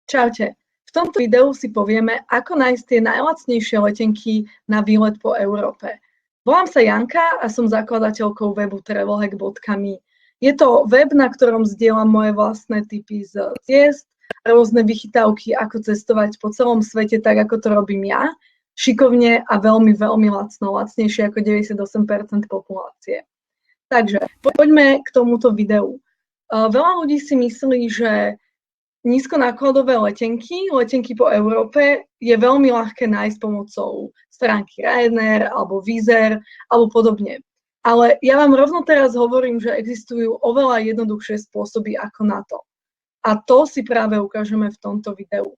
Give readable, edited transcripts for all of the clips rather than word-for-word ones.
Čaute. V tomto videu si povieme, ako nájsť tie najlacnejšie letenky na výlet po Európe. Volám sa Janka a som zakladateľkou webu travelhack.me. Je to web, na ktorom zdieľam moje vlastné tipy z ciest, rôzne vychytávky, ako cestovať po celom svete, tak ako to robím ja, šikovne a veľmi, veľmi lacno, lacnejšie ako 98% populácie. Takže poďme k tomuto videu. Veľa ľudí si myslí, že nízkonákladové letenky po Európe je veľmi ľahké nájsť pomocou stránky Ryanair alebo Wizz Air alebo podobne. Ale ja vám rovno teraz hovorím, že existujú oveľa jednoduchšie spôsoby ako na to. A to si práve ukážeme v tomto videu.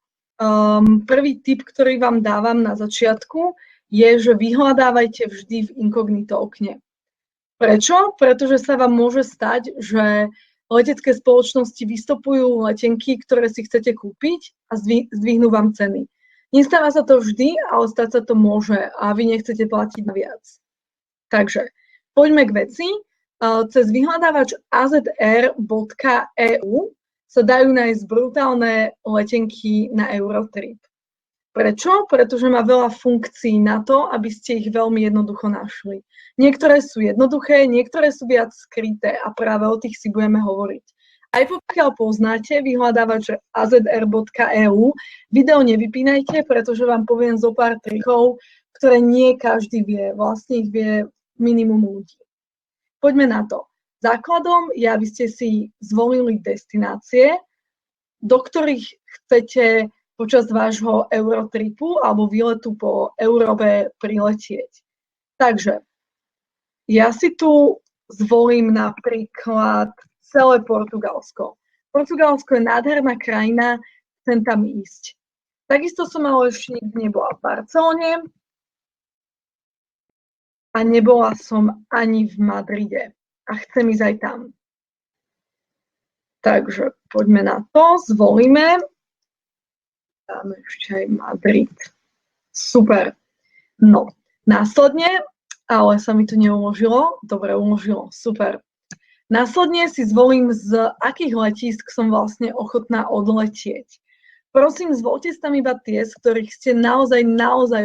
Prvý tip, ktorý vám dávam na začiatku, je, že vyhľadávajte vždy v inkognito okne. Prečo? Pretože sa vám môže stať, že letecké spoločnosti vystopujú letenky, ktoré si chcete kúpiť a zdvihnú vám ceny. Nestáva sa to vždy, ale stať sa to môže a vy nechcete platiť naviac. Takže poďme k veci. Cez vyhľadávač azr.eu sa dajú nájsť brutálne letenky na Eurotrip. Prečo? Pretože má veľa funkcií na to, aby ste ich veľmi jednoducho našli. Niektoré sú jednoduché, niektoré sú viac skryté a práve o tých si budeme hovoriť. Aj pokiaľ poznáte vyhľadávač azr.eu, video nevypínajte, pretože vám poviem zo pár trikov, ktoré nie každý vie, vlastne ich vie minimum ľudí. Poďme na to. Základom je, aby ste si zvolili destinácie, do ktorých chcete počas vášho Eurotripu alebo výletu po Európe priletieť. Takže ja si tu zvolím napríklad celé Portugalsko. Portugalsko je nádherná krajina, chcem tam ísť. Takisto som ale ešte nikdy nebola v Barcelone a nebola som ani v Madride a chcem ísť aj tam. Takže poďme na to, zvolíme. Dáme ešte aj Madrid. Super. No, následne, ale sa mi to neuložilo. Dobre, uložilo. Super. Následne si zvolím, z akých letísk som vlastne ochotná odletieť. Prosím, zvolte si tam iba tie, z ktorých ste naozaj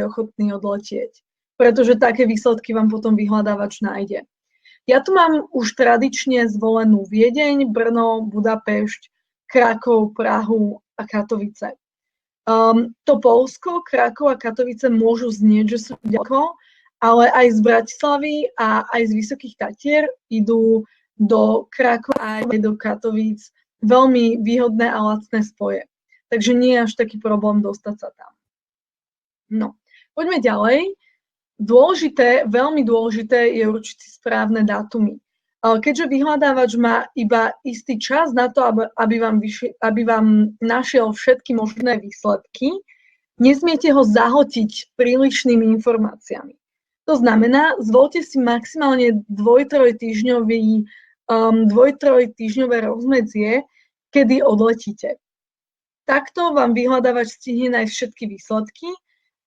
ochotní odletieť. Pretože také výsledky vám potom vyhľadávač nájde. Ja tu mám už tradične zvolenú Viedeň, Brno, Budapešť, Krakov, Prahu a Katovice. To Poľsko, Krakov a Katovice môžu znieť, že sú ďaleko, ale aj z Bratislavy a aj z Vysokých Tatier idú do Krakova aj do Katovíc veľmi výhodné a lacné spoje. Takže nie je až taký problém dostať sa tam. No, poďme ďalej. Veľmi dôležité je určite správne dátumy. Keďže vyhľadávač má iba istý čas na to, aby vám našiel všetky možné výsledky, nesmiete ho zahltiť prílišnými informáciami. To znamená, zvolte si maximálne dvoj-trojtýždňové rozmedzie, kedy odletíte. Takto vám vyhľadávač stihne nájsť všetky výsledky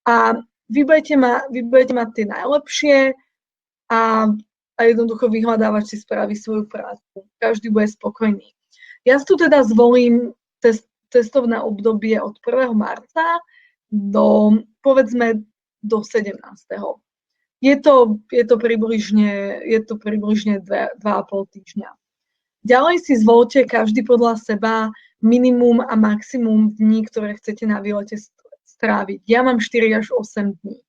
a vyberte mať tie najlepšie a jednoducho vyhľadávač si spraví svoju prácu. Každý bude spokojný. Ja tu teda zvolím cestovné obdobie od 1. marca do, povedzme, do 17. Je to približne 2,5 týždňa. Ďalej si zvolte každý podľa seba minimum a maximum dní, ktoré chcete na výlete stráviť. Ja mám 4 až 8 dní.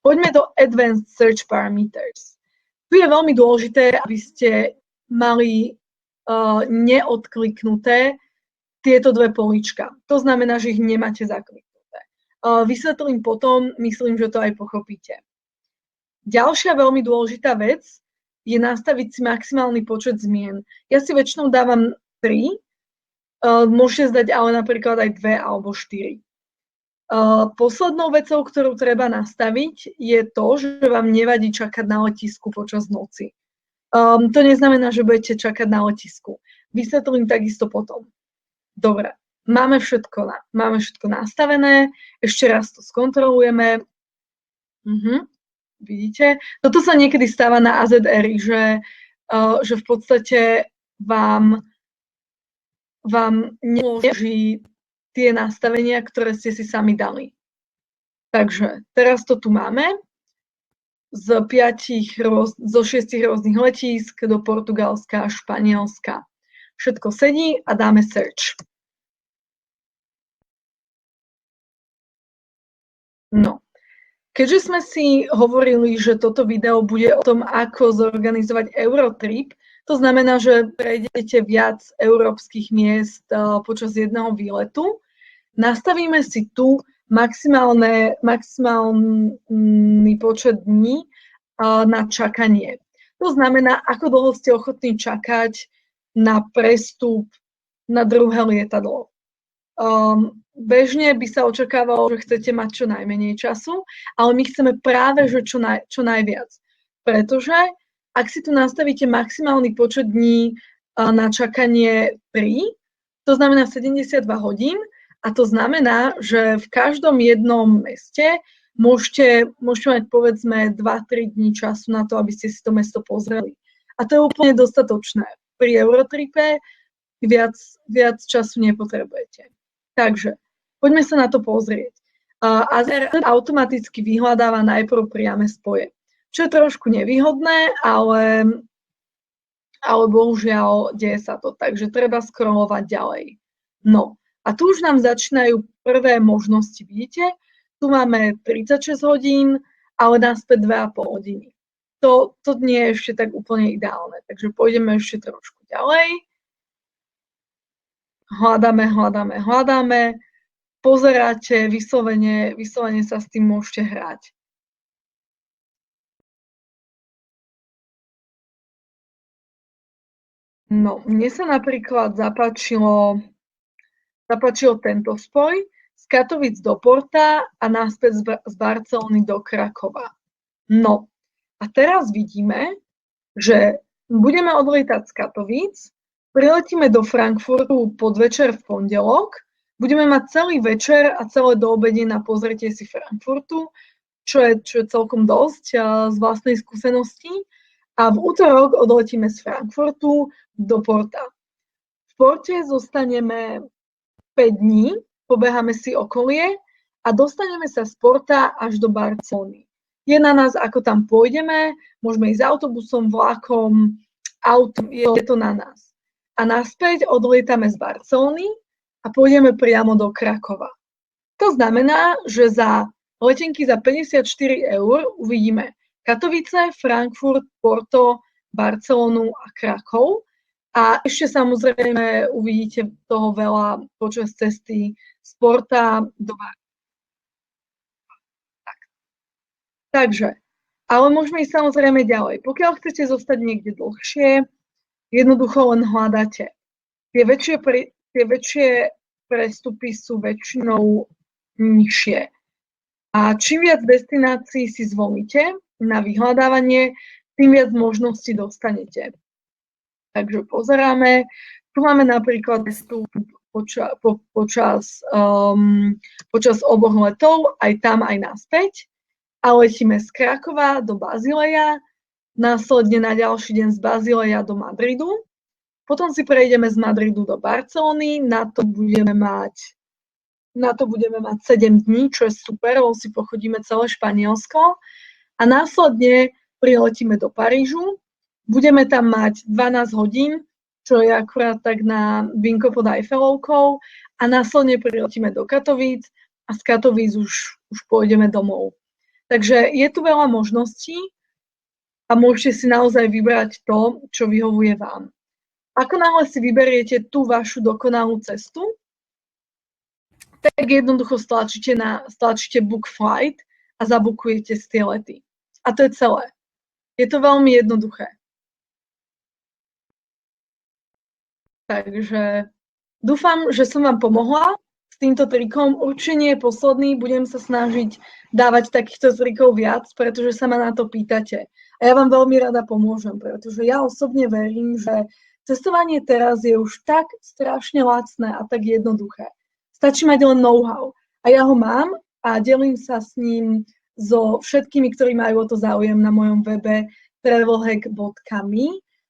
Poďme do Advanced Search Parameters. Tu je veľmi dôležité, aby ste mali neodkliknuté tieto dve políčka. To znamená, že ich nemáte zakliknuté. Vysvetlím potom, myslím, že to aj pochopíte. Ďalšia veľmi dôležitá vec je nastaviť si maximálny počet zmien. Ja si väčšinou dávam 3, môžete zdať ale napríklad aj 2 alebo 4. Poslednou vecou, ktorú treba nastaviť, je to, že vám nevadí čakať na letisku počas noci. To neznamená, že budete čakať na letisku. Vysvetlím takisto potom. Dobre, máme všetko nastavené, ešte raz to skontrolujeme. Vidíte? Toto sa niekedy stáva na AZR, že v podstate vám neuloží tie nastavenia, ktoré ste si sami dali. Takže teraz to tu máme. Zo 6 rôznych letísk do Portugalska a Španielska. Všetko sedí a dáme search. No. Keďže sme si hovorili, že toto video bude o tom, ako zorganizovať Eurotrip, to znamená, že prejdete viac európskych miest počas jedného výletu, nastavíme si tu maximálny počet dní na čakanie. To znamená, ako dlho ste ochotní čakať na prestup na druhé lietadlo. Bežne by sa očakávalo, že chcete mať čo najmenej času, ale my chceme práve že čo najviac. Pretože ak si tu nastavíte maximálny počet dní na čakanie 3, to znamená 72 hodín, a to znamená, že v každom jednom meste môžete mať povedzme 2-3 dní času na to, aby ste si to mesto pozreli. A to je úplne dostatočné. Pri Eurotripe viac času nepotrebujete. Takže poďme sa na to pozrieť. Azer automaticky vyhľadáva najprv priame spoje, čo je trošku nevýhodné, ale bohužiaľ deje sa to, takže treba scrollovať ďalej. No, a tu už nám začínajú prvé možnosti, vidíte? Tu máme 36 hodín, ale naspäť 2,5 hodiny. To nie je ešte tak úplne ideálne, takže pôjdeme ešte trošku ďalej. Hľadáme. Pozeráte, vyslovene sa s tým môžete hrať. No, mne sa napríklad zapáčilo tento spoj z Katovíc do Porta a naspäť z Barcelony do Krakova. No, a teraz vidíme, že budeme odlietať z Katovíc, priletíme do Frankfurtu podvečer v pondelok, budeme mať celý večer a celé doobedie na pozretie si Frankfurtu, čo je celkom dosť z vlastnej skúsenosti. A v útorok odletíme z Frankfurtu do Porta. V Porte zostaneme 5 dní, pobeháme si okolie a dostaneme sa z Porta až do Barcelony. Je na nás, ako tam pôjdeme, môžeme ísť autobusom, vlakom, autom, je to na nás. A naspäť odlietame z Barcelony a pôjdeme priamo do Krakova. To znamená, že za letenky za 54 € uvidíme Katovice, Frankfurt, Porto, Barcelonu a Krakov. A ešte samozrejme uvidíte toho veľa počas cesty z Porta do Barcelony. Takže, ale môžeme ísť samozrejme ďalej. Pokiaľ chcete zostať niekde dlhšie, jednoducho len hľadáte. Tie väčšie prestupy sú väčšinou nižšie. A čím viac destinácií si zvolíte na vyhľadávanie, tým viac možností dostanete. Takže pozeráme. Tu máme napríklad prestup počas oboch letov, aj tam, aj naspäť. A letíme z Krakova do Bazileja, následne na ďalší deň z Bazileja do Madridu. Potom si prejdeme z Madridu do Barcelony, na to budeme mať 7 dní, čo je super, lebo si pochodíme celé Španielsko. A následne priletíme do Parížu, budeme tam mať 12 hodín, čo je akurát tak na vinko pod Eiffelovkou, a následne priletíme do Katovíc a z Katovíc už pôjdeme domov. Takže je tu veľa možností a môžete si naozaj vybrať to, čo vyhovuje vám. Ako náhle si vyberiete tú vašu dokonalú cestu, tak jednoducho stlačíte book flight a zabukujete si tie lety. A to je celé. Je to veľmi jednoduché. Takže dúfam, že som vám pomohla s týmto trikom. Určite nie je posledný, budem sa snažiť dávať takýchto trikov viac, pretože sa ma na to pýtate. A ja vám veľmi rada pomôžem, pretože ja osobne verím, že cestovanie teraz je už tak strašne lacné a tak jednoduché. Stačí mať len know-how. A ja ho mám a delím sa s ním so všetkými, ktorí majú o to záujem na mojom webe travelhack.me,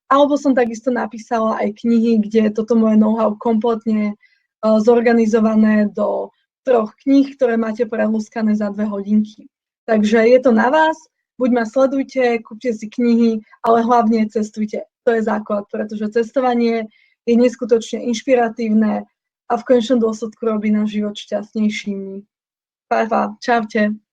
alebo som takisto napísala aj knihy, kde toto moje know-how kompletne zorganizované do 3 kníh, ktoré máte prelúskané za 2 hodinky. Takže je to na vás, buď ma sledujte, kúpte si knihy, ale hlavne cestujte. To je základ, pretože cestovanie je neskutočne inšpiratívne a v konečnom dôsledku robí náš život šťastnejšími. Čaute.